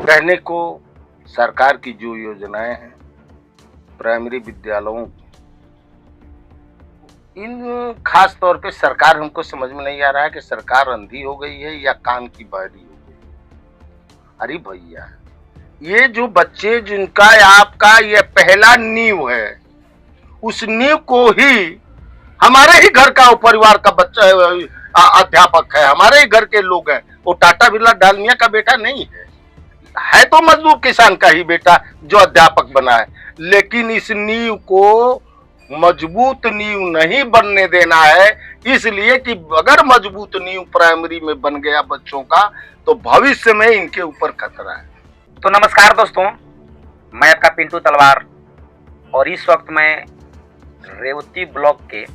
कहने को सरकार की जो योजनाएं हैं प्राइमरी विद्यालयों, इन खास तौर पे सरकार, हमको समझ में नहीं आ रहा है कि सरकार अंधी हो गई है या कान की बहरी हो गई। अरे भैया, ये जो बच्चे जिनका आपका ये पहला नींव है, उस नींव को ही हमारे ही घर का परिवार का बच्चा अध्यापक है, हमारे ही घर के लोग हैं। वो टाटा बिरला डालमिया का बेटा नहीं है तो मजदूर किसान का ही बेटा जो अध्यापक बना है। लेकिन इस नींव को मजबूत नींव नहीं बनने देना है, इसलिए कि अगर मजबूत नींव प्राइमरी में बन गया बच्चों का तो भविष्य में इनके ऊपर खतरा है। तो नमस्कार दोस्तों, मैं आपका पिंटू तलवार और इस वक्त मैं रेवती ब्लॉक के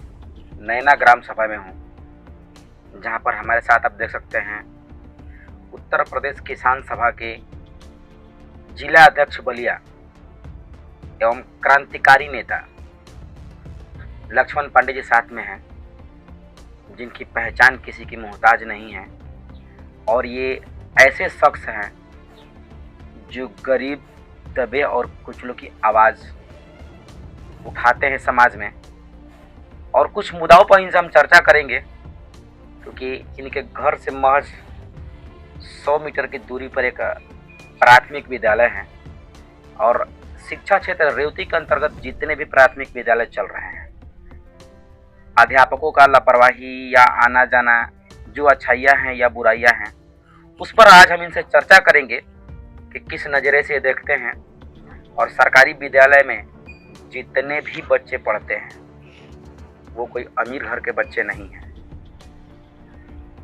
नैना ग्राम सभा में हूँ, जहाँ पर हमारे साथ आप देख सकते हैं उत्तर प्रदेश किसान सभा के जिला अध्यक्ष बलिया एवं क्रांतिकारी नेता लक्ष्मण पांडे जी साथ में हैं, जिनकी पहचान किसी की मोहताज नहीं है। और ये ऐसे शख्स हैं जो गरीब, दबे और कुचलों की आवाज़ उठाते हैं समाज में। और कुछ मुद्दाओं पर इनसे हम चर्चा करेंगे, क्योंकि इनके घर से महज 100 मीटर की दूरी पर एक प्राथमिक विद्यालय है और शिक्षा क्षेत्र रेवती के अंतर्गत जितने भी प्राथमिक विद्यालय चल रहे हैं, अध्यापकों का लापरवाही या आना जाना, जो अच्छाइयाँ हैं या बुराइयाँ हैं, उस पर आज हम इनसे चर्चा करेंगे कि किस नज़रे से देखते हैं। और सरकारी विद्यालय में जितने भी बच्चे पढ़ते हैं वो कोई अमीर घर के बच्चे नहीं हैं,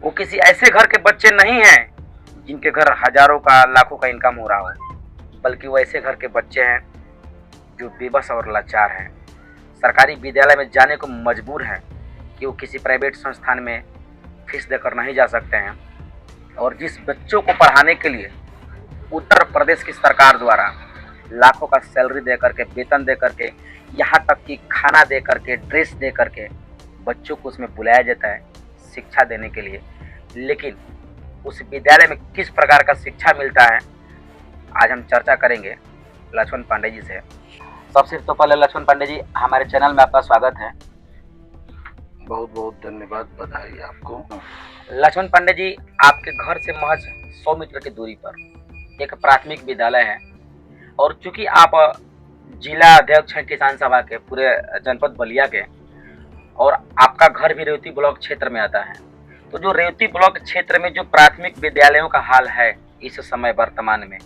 वो किसी ऐसे घर के बच्चे नहीं हैं जिनके घर हजारों का लाखों का इनकम हो रहा है, बल्कि वो ऐसे घर के बच्चे हैं जो बेबस और लाचार हैं, सरकारी विद्यालय में जाने को मजबूर हैं कि वो किसी प्राइवेट संस्थान में फीस देकर नहीं जा सकते हैं। और जिस बच्चों को पढ़ाने के लिए उत्तर प्रदेश की सरकार द्वारा लाखों का सैलरी दे करके, वेतन दे करके, यहाँ तक कि खाना दे करके, ड्रेस दे करके बच्चों को उसमें बुलाया जाता है शिक्षा देने के लिए, लेकिन उस विद्यालय में किस प्रकार का शिक्षा मिलता है, आज हम चर्चा करेंगे लक्ष्मण पांडे जी से। सबसे तो पहले लक्ष्मण पांडे जी, हमारे चैनल में आपका स्वागत है। बहुत बहुत धन्यवाद, बधाई आपको। लक्ष्मण पांडे जी, आपके घर से महज 100 मीटर की दूरी पर एक प्राथमिक विद्यालय है और चूंकि आप जिला अध्यक्ष हैं किसान सभा के पूरे जनपद बलिया के, और आपका घर भी रेवती ब्लॉक क्षेत्र में आता है, तो जो रेवती ब्लॉक क्षेत्र में जो प्राथमिक विद्यालयों का हाल है इस समय वर्तमान में,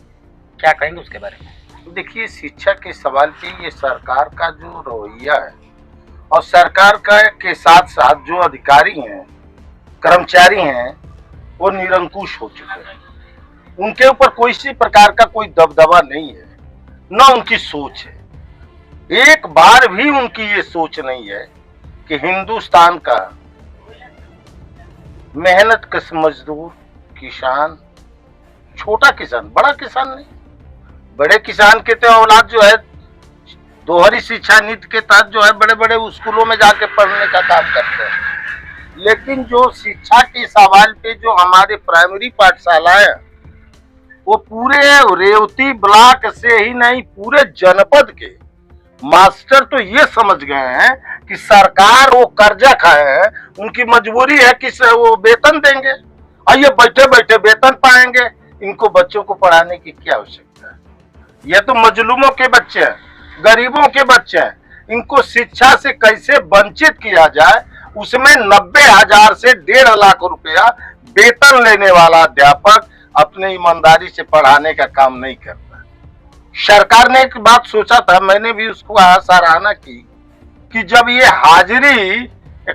क्या कहेंगे उसके बारे में? देखिए, शिक्षा के सवाल पे ये सरकार का जो रवैया है और सरकार का के साथ साथ जो अधिकारी हैं, कर्मचारी हैं, वो निरंकुश हो चुके हैं। उनके ऊपर कोई सी प्रकार का कोई दबदबा नहीं है, न उनकी सोच है। एक बार भी उनकी ये सोच नहीं है कि हिंदुस्तान का मेहनत कश मजदूर किसान, छोटा किसान, बड़ा किसान नहीं, बड़े किसान के तो औलाद जो है दोहरी शिक्षा नीति के तहत जो है बड़े बड़े स्कूलों में जाके पढ़ने का काम करते हैं। लेकिन जो शिक्षा के सवाल पे जो हमारे प्राइमरी पाठशालाएं, वो पूरे रेवती ब्लॉक से ही नहीं पूरे जनपद के मास्टर तो ये समझ गए हैं कि सरकार वो कर्जा खाए हैं, उनकी मजबूरी है कि वो वेतन देंगे और ये बैठे बैठे वेतन पाएंगे। इनको बच्चों को पढ़ाने की क्या आवश्यकता है? ये तो मजलूमों के बच्चे हैं, गरीबों के बच्चे हैं। इनको शिक्षा से कैसे वंचित किया जाए, उसमें 90,000 से 1.5 लाख रुपया वेतन लेने वाला अध्यापक अपने ईमानदारी से पढ़ाने का काम नहीं करता। सरकार ने एक बात सोचा था, मैंने भी उसको सराहना की कि जब ये हाजिरी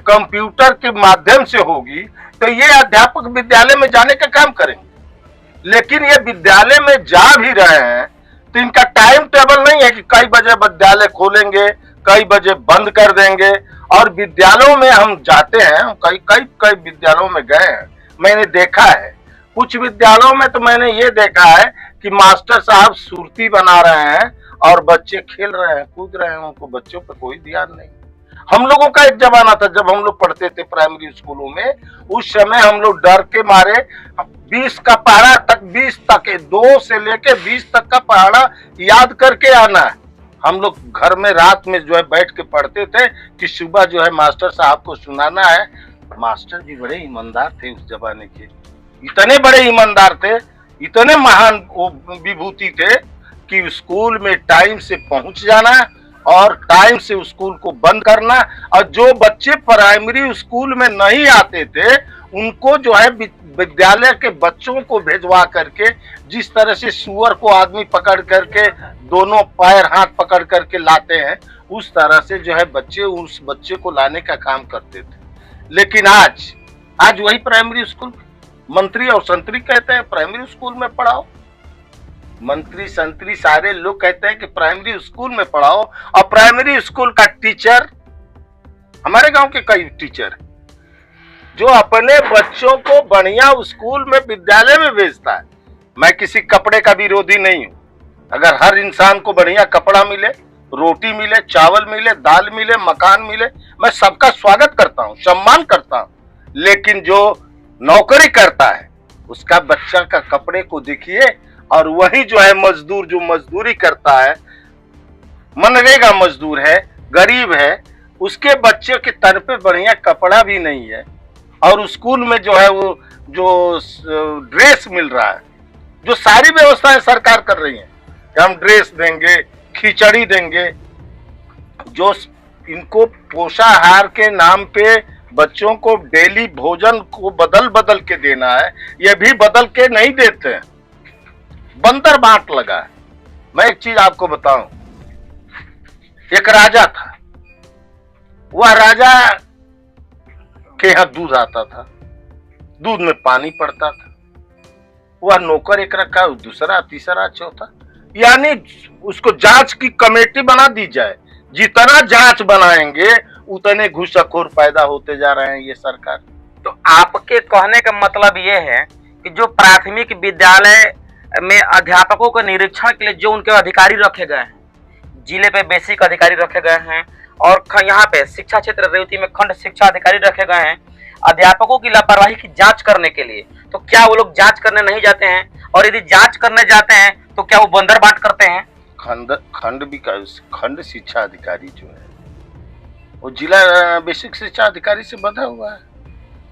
कंप्यूटर के माध्यम से होगी तो ये अध्यापक विद्यालय में जाने का काम करेंगे। लेकिन ये विद्यालय में जा भी रहे हैं तो इनका टाइम टेबल नहीं है कि कई बजे विद्यालय खोलेंगे, कई बजे बंद कर देंगे। और विद्यालयों में हम जाते हैं, कई विद्यालयों में गए हैं, मैंने देखा है। कुछ विद्यालयों में तो मैंने ये देखा है कि मास्टर साहब सुरती बना रहे हैं और बच्चे खेल रहे हैं, कूद रहे हैं, उनको बच्चों पर कोई ध्यान नहीं। हम लोगों का एक जमाना था जब हम लोग पढ़ते थे प्राइमरी स्कूलों में, उस समय हम लोग डर के मारे 20 का पहाड़ा तक, 20 तक, 2 से लेके 20 तक का पहाड़ा याद करके आना है। हम लोग घर में रात में जो है बैठ के पढ़ते थे कि सुबह जो है मास्टर साहब को सुनाना है। मास्टर जी बड़े ईमानदार थे उस जमाने के, इतने बड़े ईमानदार थे, इतने महान विभूति थे कि स्कूल में टाइम से पहुंच जाना और टाइम से स्कूल को बंद करना। और जो बच्चे प्राइमरी स्कूल में नहीं आते थे उनको जो है विद्यालय के बच्चों को भेजवा करके, जिस तरह से सुअर को आदमी पकड़ करके दोनों पैर हाथ पकड़ करके लाते हैं, उस तरह से जो है बच्चे उस बच्चे को लाने का काम करते थे। लेकिन आज वही प्राइमरी स्कूल, मंत्री और संतरी कहते हैं प्राइमरी स्कूल में पढ़ाओ, मंत्री संतरी सारे लोग कहते हैं कि प्राइमरी स्कूल में पढ़ाओ। और प्राइमरी स्कूल का टीचर, हमारे गांव के कई टीचर जो अपने बच्चों को बढ़िया स्कूल में विद्यालय में भेजता है। मैं किसी कपड़े का विरोधी नहीं हूं, अगर हर इंसान को बढ़िया कपड़ा मिले, रोटी मिले, चावल मिले, दाल मिले, मकान मिले, मैं सबका स्वागत करता हूं, सम्मान करता हूं। लेकिन जो नौकरी करता है उसका बच्चा का कपड़े को देखिए। और वही जो है मजदूर जो मजदूरी करता है, मनरेगा मजदूर है, गरीब है, उसके बच्चे के तन पे बढ़िया कपड़ा भी नहीं है और स्कूल में जो है वो जो ड्रेस मिल रहा है, जो सारी व्यवस्थाएं सरकार कर रही है कि हम ड्रेस देंगे, खिचड़ी देंगे, जो इनको पोषाहार के नाम पे बच्चों को डेली भोजन को बदल बदल के देना है, ये भी बदल के नहीं देते हैं, बंदर बांट लगा है। मैं एक चीज आपको बताऊं, एक राजा था, वह राजा के यहाँ दूध आता था, दूध में पानी पड़ता था, वह नौकर एक रखा, दूसरा, तीसरा, चौथा, यानी उसको जांच की कमेटी बना दी जाए। जितना जांच बनाएंगे उतने घूसखोर पैदा होते जा रहे हैं ये सरकार। तो आपके कहने का मतलब ये है कि जो प्राथमिक विद्यालय में अध्यापकों के निरीक्षण के लिए जो उनके अधिकारी रखे गए हैं, जिले पे बेसिक अधिकारी रखे गए हैं और यहाँ पे शिक्षा क्षेत्र रेवती में खंड शिक्षा अधिकारी रखे गए हैं अध्यापकों की लापरवाही की जांच करने के लिए, तो क्या वो लोग जांच करने नहीं जाते हैं? और यदि जांच करने जाते हैं तो क्या वो बंदर बांट करते हैं? खंड शिक्षा अधिकारी जो है वो जिला बेसिक शिक्षा अधिकारी से बंधा हुआ है।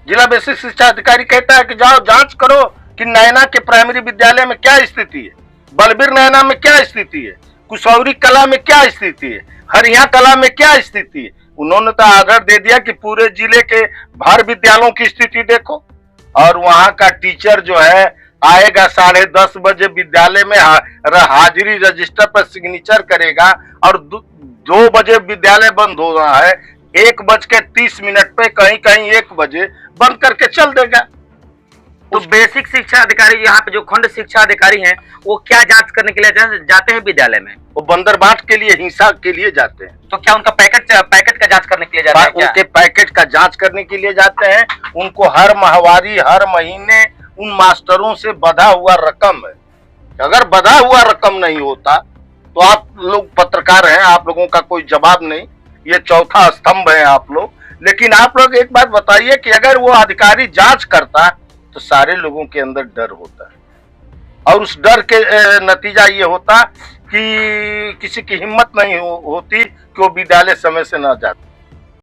जिला बेसिक शिक्षा अधिकारी कहता है कि जाओ जांच करो कि नैना के प्राइमरी विद्यालय में क्या स्थिति है, बलबीर नैना में क्या स्थिति है, कुशौरी कला में क्या स्थिति है, हरिया कला में क्या स्थिति है। उन्होंने तो आर्डर दे दिया कि पूरे जिले के भर विद्यालयों की स्थिति देखो। और वहां का टीचर जो है आएगा 10:30 बजे विद्यालय में हाजिरी रजिस्टर पर सिग्नेचर करेगा और 2 बजे विद्यालय बंद हो रहा है, 1:30 पे कहीं कहीं 1 बजे बंद करके चल देगा। तो बेसिक शिक्षा अधिकारी यहाँ पे जो खंड शिक्षा अधिकारी हैं वो क्या जांच करने के लिए जाते हैं विद्यालय में? वो बंदर बांट के लिए, हिंसा के लिए जाते हैं। तो क्या उनका पैकेट का जांच करने के लिए जाते हैं? उनके पैकेट का जांच करने के लिए जाते हैं। उनको हर माहवारी, हर महीने उन मास्टरों से बधा हुआ रकम है। अगर बधा हुआ रकम नहीं होता तो आप लोग पत्रकार हैं, आप लोगों का कोई जवाब नहीं, ये चौथा स्तंभ है आप लोग। लेकिन आप लोग एक बात बताइए कि अगर वो अधिकारी जांच करता तो सारे लोगों के अंदर डर होता है और उस डर के नतीजा ये होता कि किसी की हिम्मत नहीं होती कि वो विद्यालय समय से न जाता।